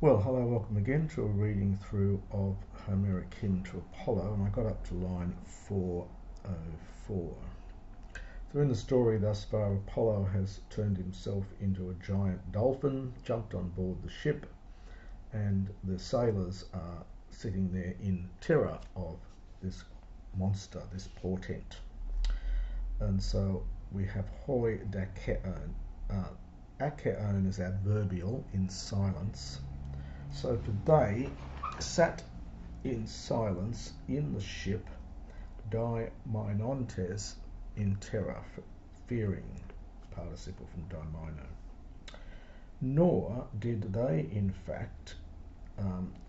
Well, hello, welcome again to a reading through of Homeric Hymn to Apollo, and I got up to line 404. So in the story thus far, Apollo has turned himself into a giant dolphin, jumped on board the ship, and the sailors are sitting there in terror of this monster, this portent. And so we have hoi dakeon. Akeon is adverbial in silence. So they sat in silence in the ship, daimontes, in terror, fearing, participle from daimono. Nor did they, in fact,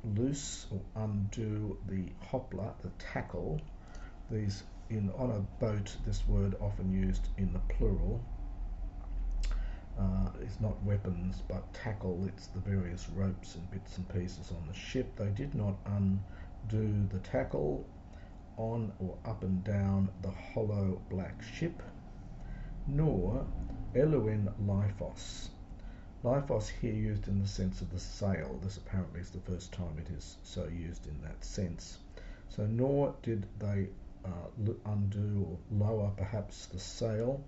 loose or undo the hopla, the tackle. These on a boat, this word often used in the plural. It's not weapons but tackle, it's the various ropes and bits and pieces on the ship. They did not undo the tackle on or up and down the hollow black ship, nor eluen lifos. Lifos here used in the sense of the sail. This apparently is the first time it is so used in that sense. So nor did they undo or lower perhaps the sail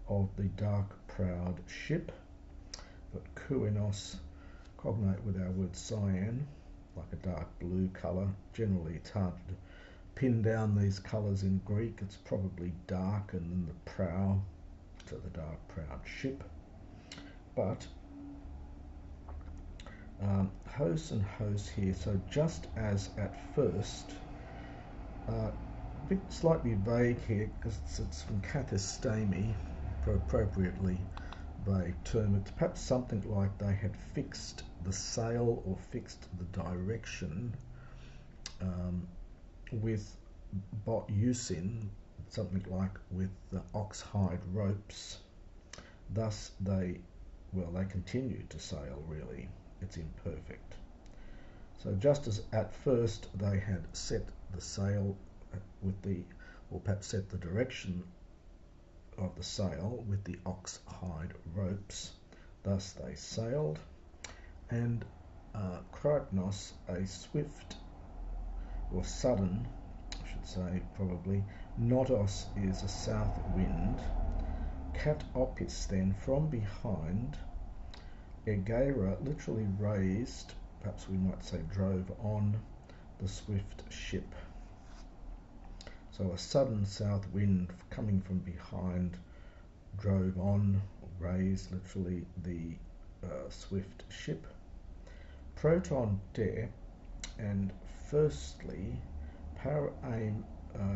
of the dark proud ship, but kuinos, cognate with our word cyan, like a dark blue colour. Generally it's hard to pin down these colours in Greek. It's probably dark and then the prow, so the dark proud ship. But hos and hos here, so just as at first, a bit slightly vague here because it's from kathistemi, appropriately vague term. It's perhaps something like they had fixed the sail or fixed the direction with usin, something like with the oxhide ropes. Thus they continued to sail really. It's imperfect. So just as at first they had set the sail with the, or perhaps set the direction of the sail with the oxhide ropes, thus they sailed. And kripnos, a swift or sudden, I should say probably, notos is a south wind, kat opis then from behind, egeira literally raised, perhaps we might say drove on the swift ship. So a sudden south wind coming from behind drove on, raised literally, the swift ship. Proton de, and firstly, para aim,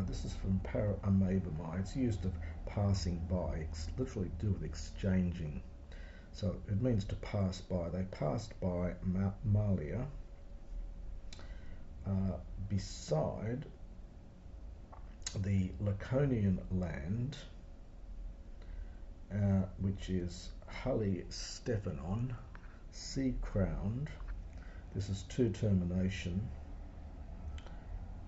this is from para amebamai, it's used of passing by, it's literally to do with exchanging. So it means to pass by. They passed by Malia beside the Laconian land, which is Hali Stephanon, sea-crowned. This is two termination,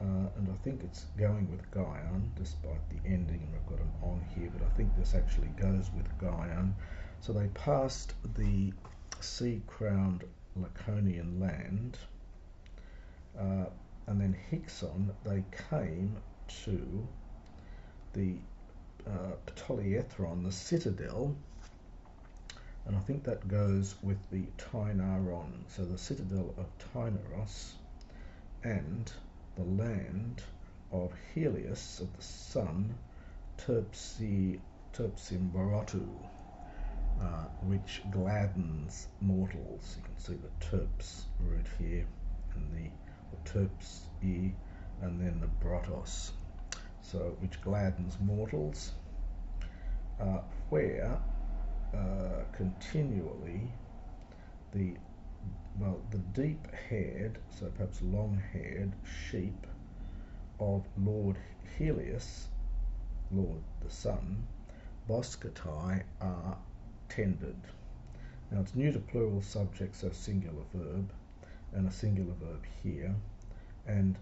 and I think it's going with Gaian, despite the ending, and we've got an on here, but I think this actually goes with Gaian. So they passed the sea-crowned Laconian land, and then Hixon, they came to the Ptolethron, the citadel, and I think that goes with the Tynaron, so the citadel of Tynaros, and the land of Helios, of the sun, Terpsimbaratu, which gladdens mortals. You can see the terps root here, and the terps e, and then the brotos, so which gladdens mortals, where continually the deep-haired, so perhaps long-haired sheep of Lord Helios, Lord the Sun, boskatai, are tended. Now it's neuter plural subject, so singular verb, and a singular verb here, and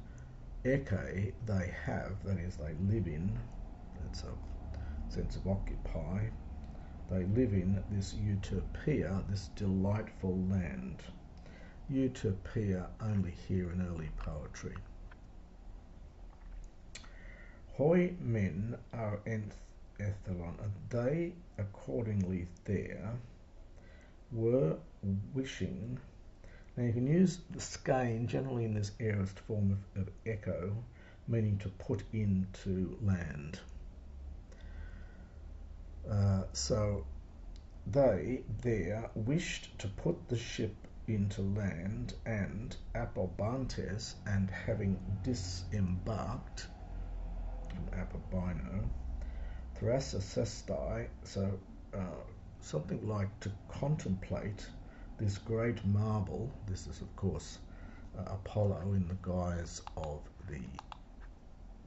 eke, they have, that is, they live in, that's a sense of occupy, they live in this utopia, this delightful land. utopia only here in early poetry. Hoi men are entheron, and they accordingly there were wishing. Now you can use the skein generally in this aorist form of echo, meaning to put into land. So they there wished to put the ship into land, and Apolbantes, and having disembarked from Apobino, Thrasicestai, so something like to contemplate this great marble. This is of course Apollo in the guise of the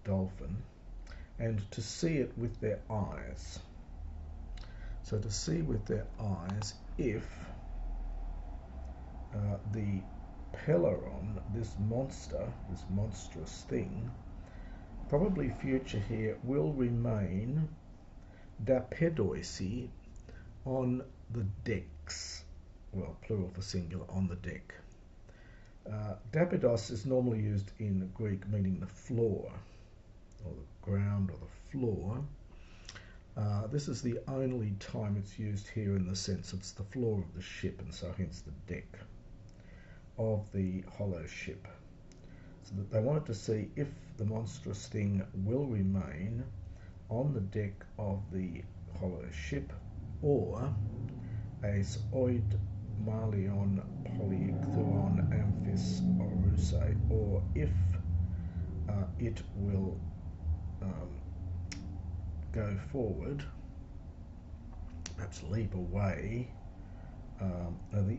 dolphin, and to see it with their eyes. So to see with their eyes if the peleron, this monster, this monstrous thing, probably future here, will remain dapedoisi on the decks, well, plural for singular, on the deck. Dapedos is normally used in Greek meaning the floor, or the ground, or the floor. This is the only time it's used here in the sense it's the floor of the ship, and so hence the deck of the hollow ship. So that they wanted to see if the monstrous thing will remain on the deck of the hollow ship, or as oid malion polyichthuon amphis orusei, or if it will go forward, perhaps leap away.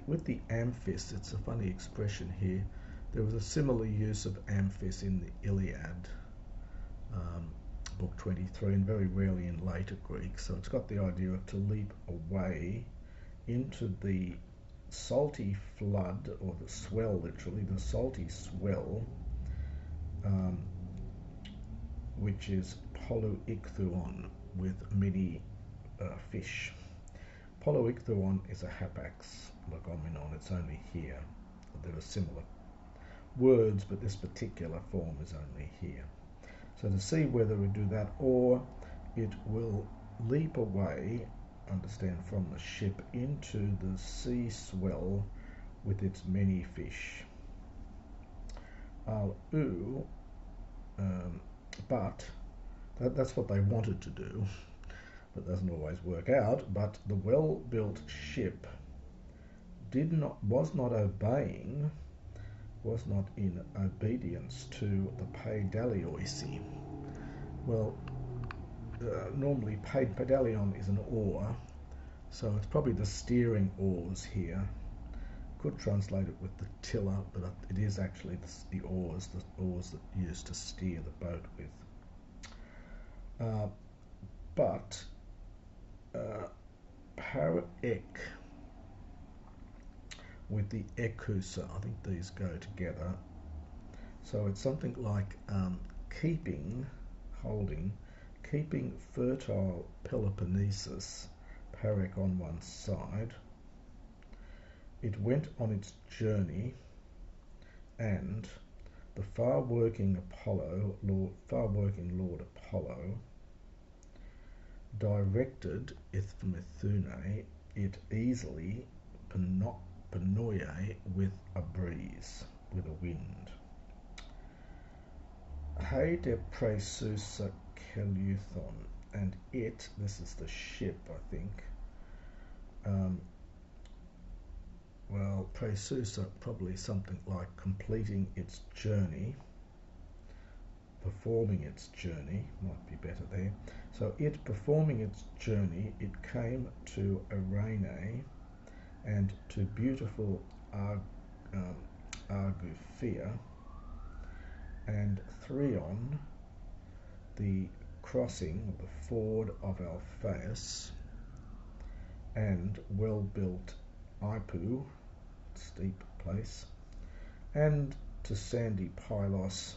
With the amphis, it's a funny expression here. There was a similar use of amphis in the Iliad, book 23, and very rarely in later Greek. So it's got the idea of to leap away into the salty flood, or the swell, literally, the salty swell, which is polyichthuon, with many fish. Polyichthuon is a hapax legomenon, it's only here. There are similar words, but this particular form is only here. So to see whether we do that, or it will leap away, understand, from the ship into the sea swell with its many fish. But that's what they wanted to do, but doesn't always work out. But the well-built ship was not in obedience to the paidalioisi. Well, normally paidalion is an oar, so it's probably the steering oars here. Could translate it with the tiller, but it is actually the oars that you use to steer the boat with. But paraek with the ekusa, I think these go together. So it's something like keeping fertile Peloponnesus, Parek on one side. It went on its journey, and the far-working Lord Apollo directed Ithmethune it easily panoie with a breeze, with a wind. He de Presusa Keleuthon, and it, this is the ship, I think. Well, Presusa, probably something like completing its journey, performing its journey, might be better there. So it performing its journey, it came to Arene and to beautiful Arguphia, and Thrion, the crossing, the ford of Alphaeus, and well-built Ipu, steep place, and to sandy Pylos,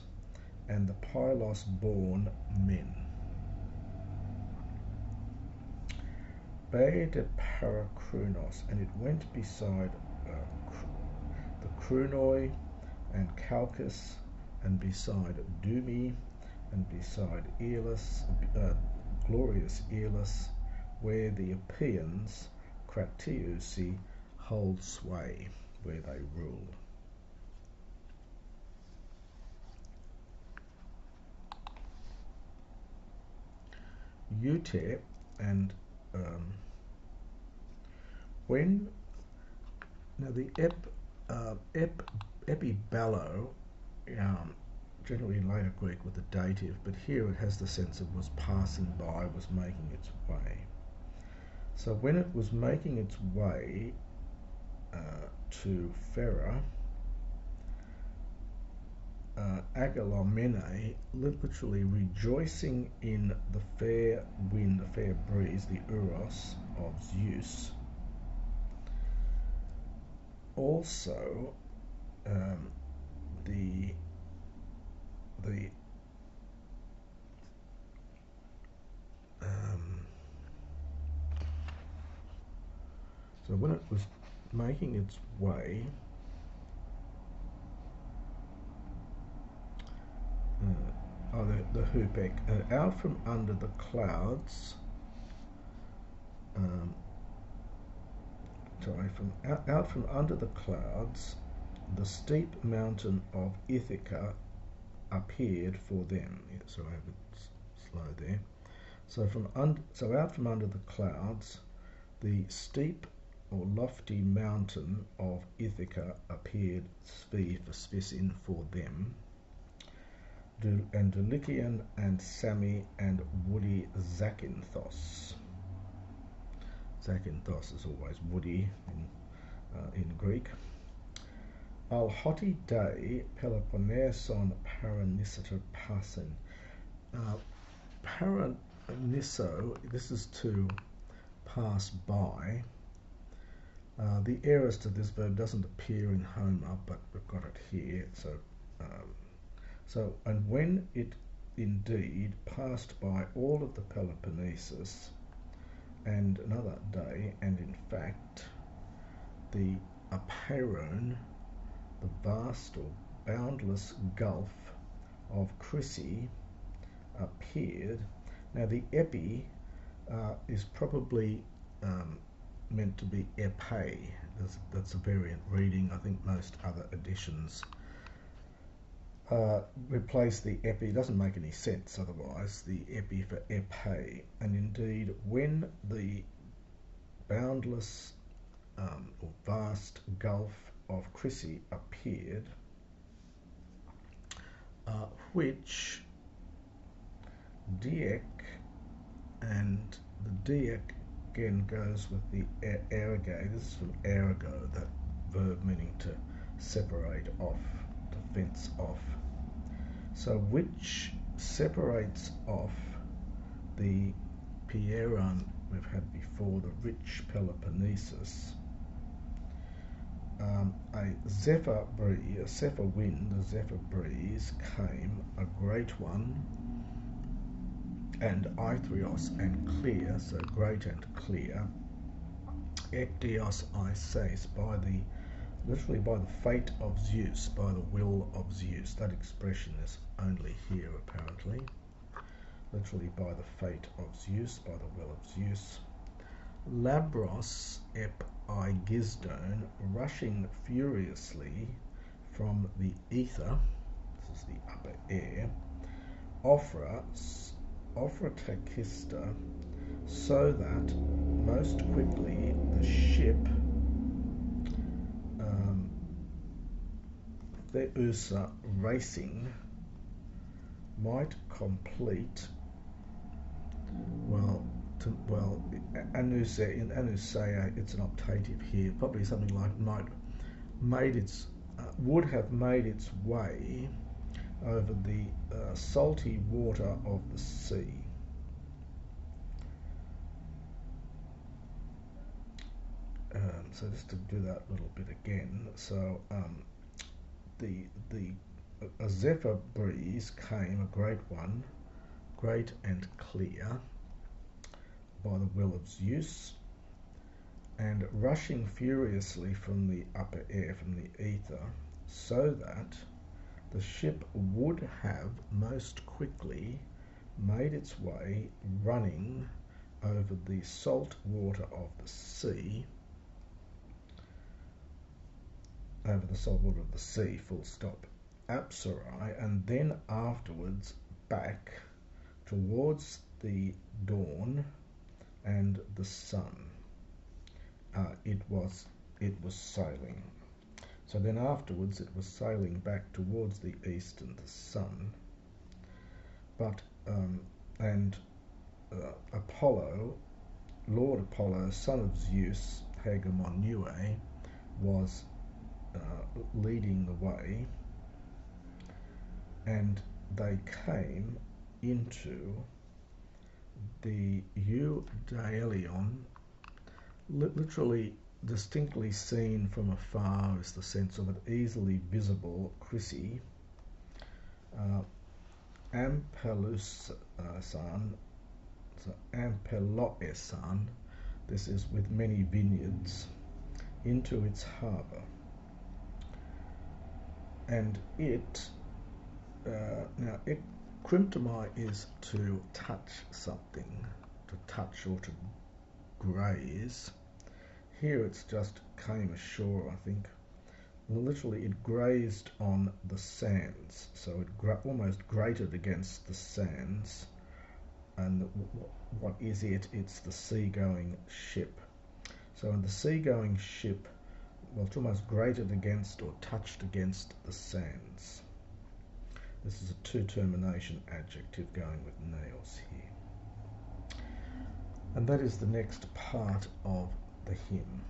and the Pylos-born men. Bay de Paracrunos, and it went beside the Krunoi and Calchas, and beside Dumi, and beside Aeolus, glorious Aeolus, where the Epeans, Cratiusi, hold sway, where they rule. Ute and when now the epibello, generally in later Greek with the dative, but here it has the sense of was passing by, was making its way. So when it was making its way to Ferra, Agalomene, literally rejoicing in the fair wind, the fair breeze, the Uros of Zeus, also so when it was making its way the Hupek, out from under the clouds, out from under the clouds, the steep mountain of Ithaca appeared for them. So I have it slow there. So out from under the clouds, the steep or lofty mountain of Ithaca appeared, Svi for Spisin, for them. And Dulichian and Sami and woody Zakynthos. Zakynthos is always woody in Greek. Al-Hoti Day Peloponneson Paranisata Pasin. Paranisso, this is to pass by. The aorist to this verb doesn't appear in Homer, but we've got it here. So, and when it indeed passed by all of the Peloponnesus, and another day, and in fact, the Apeiron, the vast or boundless gulf of Chrysi, appeared. Now the epi is probably meant to be epe. That's a variant reading. I think most other editions replace the epi. It doesn't make any sense otherwise, the epi for epe. And indeed, when the boundless or vast gulf of Chrysi appeared, which Diek, and the Diek again goes with the erge. This is from ergo, that verb meaning to separate off, to fence off. So which separates off the Pieron we've had before, the rich Peloponnesus. A zephyr breeze, a zephyr wind, a zephyr breeze came, a great one, and Aethrios, and clear, so great and clear. Ekdios Ises, literally by the fate of Zeus, by the will of Zeus. That expression is only here apparently. Literally by the fate of Zeus, by the will of Zeus. Labros ep Igisdon, rushing furiously from the ether, this is the upper air, Ophra Takista, so that most quickly the ship Theusa racing might complete in Anusea it's an octative here, probably something like would have made its way over the salty water of the sea. So just to do that little bit again, so a zephyr breeze came, a great one, great and clear, by the will of Zeus, and rushing furiously from the upper air, from the ether, so that the ship would have most quickly made its way running over the salt water of the sea, full stop, Apsarai, and then afterwards back towards the dawn and the sun. It was sailing. So then afterwards it was sailing back towards the east and the sun. But Apollo, Lord Apollo, son of Zeus, Hegemonue, was leading the way, and they came into the Eudaelion, literally distinctly seen from afar is the sense of it, easily visible, Chrissy, Ampeloesan, so Ampeloesan, this is with many vineyards, into its harbour. And Crymptomai is to touch something, to touch or to graze. Here it's just came ashore, I think. Literally it grazed on the sands, so it almost grated against the sands. And what is it? It's the seagoing ship. So in the seagoing ship, well, it's almost grated against or touched against the sands. This is a two-termination adjective going with nails here. And that is the next part of the hymn.